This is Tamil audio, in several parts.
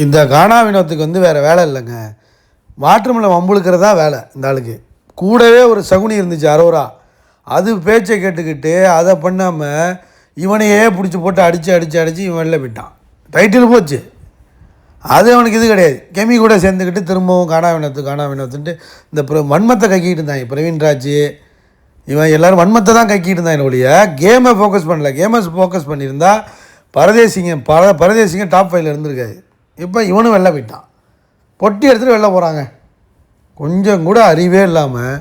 இந்த கானா வினோத்துக்கு வந்து வேறு வேலை இல்லைங்க. வாட்டர்மெலன் வம்புழுக்கிறது தான் வேலை இந்த ஆளுக்கு. கூடவே ஒரு சகுனி இருந்துச்சு அரோரா. அது பேச்சை கேட்டுக்கிட்டு அதை பண்ணாமல் இவனையே பிடிச்சி போட்டு அடித்து இவன் வெளில போயிட்டான். டைட்டில் போச்சு. அது அவனுக்கு இது கிடையாது. கெமி கூட சேர்ந்துக்கிட்டு திரும்பவும் கானா வினோத்துன்ட்டு இந்த வன்மத்தை கக்கிட்டு இருந்தாங்க. பிரவீன்ராஜ் இவன் எல்லோரும் வன்மத்தை தான் கக்கிட்டு இருந்தாங்க ஒழிய கேமை ஃபோக்கஸ் பண்ணல. கேமை ஃபோக்கஸ் பண்ணியிருந்தா பரதேசிங்க டாப் 5ல் இருந்திருக்காது. இப்போ இவனும் வெளில போயிட்டான். பொட்டி எடுத்துகிட்டு வெளில போகிறாங்க. கொஞ்சம் கூட அறிவே இல்லாமல்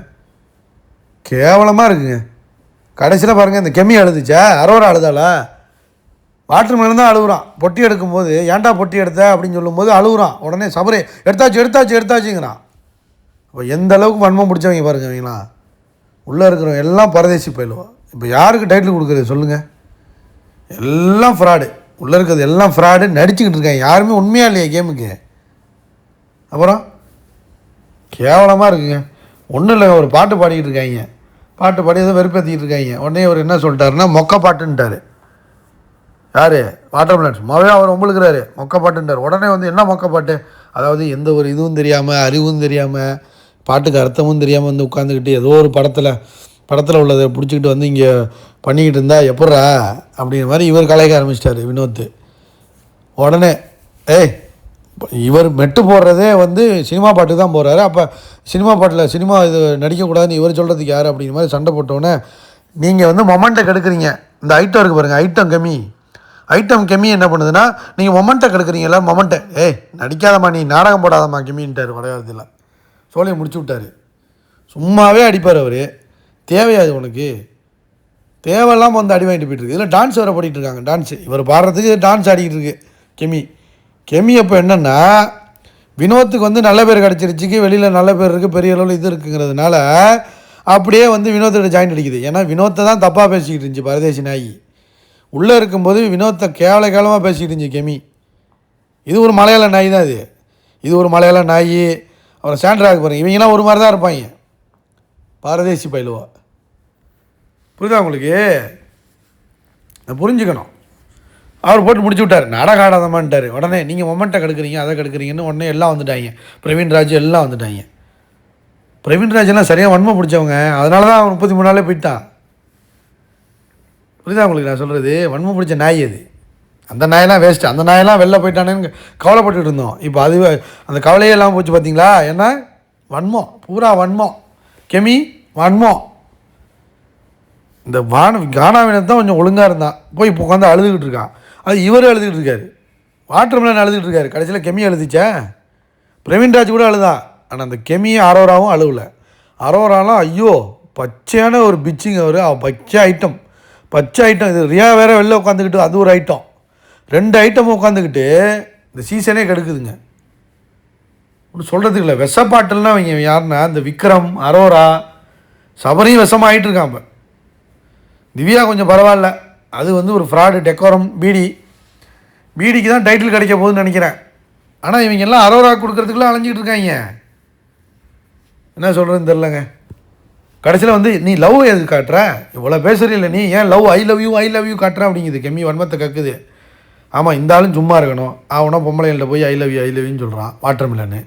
கேவலமாக இருக்குங்க. கடைசியில் பாருங்கள், இந்த கெமி அழுதுச்சா அரோரா அழுதாளா? வாட்டர்மெலன் தான் அழுகுறான். பொட்டி எடுக்கும்போது ஏன்டா பொட்டி எடுத்த அப்படின்னு சொல்லும்போது அழுகுறான். உடனே சபரே எடுத்தாச்சுங்கிறான். இப்போ எந்த அளவுக்கு வன்மம் பிடிச்சவங்க பாருங்க. அவங்களாம் உள்ளே இருக்கிறவங்க எல்லாம் பரதேசி போயிடுவோம். இப்போ யாருக்கு டைட்டில் கொடுக்குறது சொல்லுங்கள்? எல்லாம் ஃப்ராடு. உள்ளே இருக்கிறது எல்லாம் ஃப்ராடு. நடிச்சுக்கிட்டு இருக்காங்க. யாருமே உண்மையாக இல்லையா கேமுக்கு? அப்புறம் கேவலமாக இருக்குங்க. ஒன்றும் இல்லை, ஒரு பாட்டு பாடிக்கிட்டு இருக்காங்க. பாட்டு பாடி ஏதோ வெறுப்பேற்றிக்கிட்டு இருக்காங்க. உடனே அவர் என்ன சொல்லிட்டாருன்னா மொக்க பாட்டுன்ட்டார். யார்? வாட்டர்மெலன் சும்மாவே அவர் உங்களுக்குறாரு மொக்க பாட்டுன்ட்டார். உடனே வந்து என்ன மொக்க பாட்டு? அதாவது எந்த ஒரு இதுவும் தெரியாமல், அறிவும் தெரியாமல், பாட்டுக்கு அர்த்தமும் தெரியாமல் வந்து உட்காந்துக்கிட்டு ஏதோ ஒரு படத்தில் உள்ளதை பிடிச்சிக்கிட்டு வந்து இங்கே பண்ணிக்கிட்டு இருந்தால் எப்பட்றா அப்படிங்கிற மாதிரி இவர் கலாய்க்க ஆரம்பிச்சிட்டார் வினோத். உடனே இவர் மெட்டு போடுறதே வந்து சினிமா பாட்டு தான் போடுறாரு. அப்போ சினிமா இது நடிக்கக்கூடாதுன்னு இவர் சொல்கிறதுக்கு யார் அப்படிங்கிற மாதிரி சண்டை போட்டோன்னே, நீங்கள் வந்து மொமெண்ட்டை கெடுக்குறீங்க. இந்த ஐட்டம் இருக்குது பாருங்கள், ஐட்டம் கெமி என்ன பண்ணுதுன்னா, நீங்கள் மொமெண்ட்டை கெடுக்குறீங்களா? மொமெண்ட்டை நடிக்காதம்மா, நீ நாடகம் போடாதம்மா கெமின்ட்டார். வடையாளத்தில் சோலையை முடிச்சு விட்டார். சும்மாவே அடிப்பார் அவர். தேவையாது உனக்கு? தேவையில்லாமல் வந்து அடி வாங்கிட்டு போயிட்டுருக்கு. இதில் டான்ஸ் வேறு பாடிட்டு இருக்காங்க. டான்ஸு இவர் பாடுறதுக்கு டான்ஸ் ஆடிக்கிட்டு இருக்கு கெமி. அப்போ என்னென்னா, வினோத்துக்கு வந்து நல்ல பேர் கிடச்சிருச்சுக்கு, வெளியில் நல்ல பேர் இருக்குது, பெரிய அளவில் இது இருக்குங்கிறதுனால அப்படியே வந்து வினோத்தோட ஜாயின் அடிக்குது. ஏன்னா வினோத்தை தான் தப்பாக பேசிக்கிட்டு இருந்துச்சு பரதேசி நாயி. உள்ளே இருக்கும்போது வினோத்தை கேவலமாக பேசிக்கிட்டு இருந்துச்சு கெமி. இது ஒரு மலையாள நாய் தான். இது ஒரு மலையாள நாய். அப்புறம் சாண்ட்ராக்கு பாருங்கள், இவங்கெல்லாம் ஒரு மாதிரி தான் இருப்பாங்க. பரதேசி பயிலுவா. புரியுதா உங்களுக்கு? புரிஞ்சுக்கணும். அவர் போட்டு முடிச்சு விட்டார். நாடகம் ஆடாதமான்ட்டார். உடனே நீங்கள் மொமெண்ட்டை கெடுக்குறீங்க, அதை கெடுக்குறீங்கன்னு உடனே எல்லாம் வந்துட்டாங்க. பிரவீன்ராஜ் எல்லாம் வந்துட்டாங்க. பிரவீன்ராஜெல்லாம் சரியாக வன்மை பிடிச்சவங்க. அதனால தான் அவன் 33 நாளே போயிட்டான். புரியுதா உங்களுக்கு நான் சொல்கிறது? வன்மை பிடிச்ச நாய் அது. அந்த நாயெல்லாம் வேஸ்ட்டு. அந்த நாயெல்லாம் வெளில போயிட்டானேன்னு கவலைப்பட்டுட்டு இருந்தோம். இப்போ அது அந்த கவலையே எல்லாம் போச்சு பார்த்தீங்களா? ஏன்னா வன்மம், பூரா வன்மம். கெமி வன்மம். இந்த கானா வினோத் தான் கொஞ்சம் ஒழுங்காக இருந்தான். போய் இப்போ உட்காந்து அழுதுகிட்டு இருக்கான். அது இவர் அழுதுகிட்டு இருக்காரு. வாட்டர்மெலன் அழுதுகிட்டு இருக்காரு. கடைசியில் கெமி அழுதுச்சா? பிரவீன்ராஜ் கூட அழுதான். ஆனால் அந்த கெமி அரோராவும் அழுவலை. அரோராலாம் ஐயோ பச்சையான ஒரு பிச்சிங். அவர் பச்சை ஐட்டம். இது ரியா வேறு வெளில உட்காந்துக்கிட்டு அது ஒரு ஐட்டம். 2 ஐட்டமும் உட்காந்துக்கிட்டு இந்த சீசனே கெடுக்குதுங்க. ஒன்றும் சொல்கிறதுக்கு இல்லை. விஷப்பாட்டல்னா அவங்க யாருன்னா இந்த விக்ரம், அரோரா, சபரியும் விஷமாகிட்டு இருக்கான். இப்போ திவ்யா கொஞ்சம் பரவாயில்ல. அது வந்து ஒரு ஃப்ராடு. டெக்கோரம் பீடிக்கு தான் டைட்டில் கிடைக்க போகுதுன்னு நினைக்கிறேன். ஆனால் இவங்க எல்லாம் அரோரா கொடுக்குறதுக்குள்ளே அலைஞ்சிக்கிட்டு இருக்காங்க. என்ன சொல்கிறதுன்னு தெரிலங்க. கடைசியில் வந்து நீ லவ் எது காட்டுற? இவ்வளோ பேசுகிறீல்ல, நீ ஏன் ஐ லவ் யூ காட்டுற அப்படிங்குது. கெமி வன்மத்தை கக்குது. ஆமாம், இந்த ஆளும் சும்மா இருக்கணும். அவனா பொம்பளைகள்கிட்ட போய் ஐ லவ் யூன்னு சொல்கிறான் வாட்டர்மெலன்னு.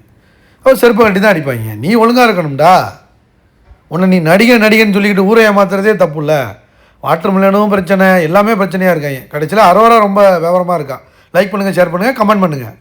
அவர் செருப்பை கட்டி தான் அடிப்பாங்க. நீ ஒழுங்காக இருக்கணும்டா. உன்னை நீ நடிகன்னு சொல்லிக்கிட்டு ஊரை ஏமாத்துறதே தப்பு இல்லை. வாட்டர்மெலனும் பிரச்சனை, எல்லாமே பிரச்சனையாக இருக்காங்க. கடைசியில் அரோரா ரொம்ப விவரமாக இருக்கான். லைக் பண்ணுங்கள், ஷேர் பண்ணுங்கள், கமெண்ட் பண்ணுங்கள்.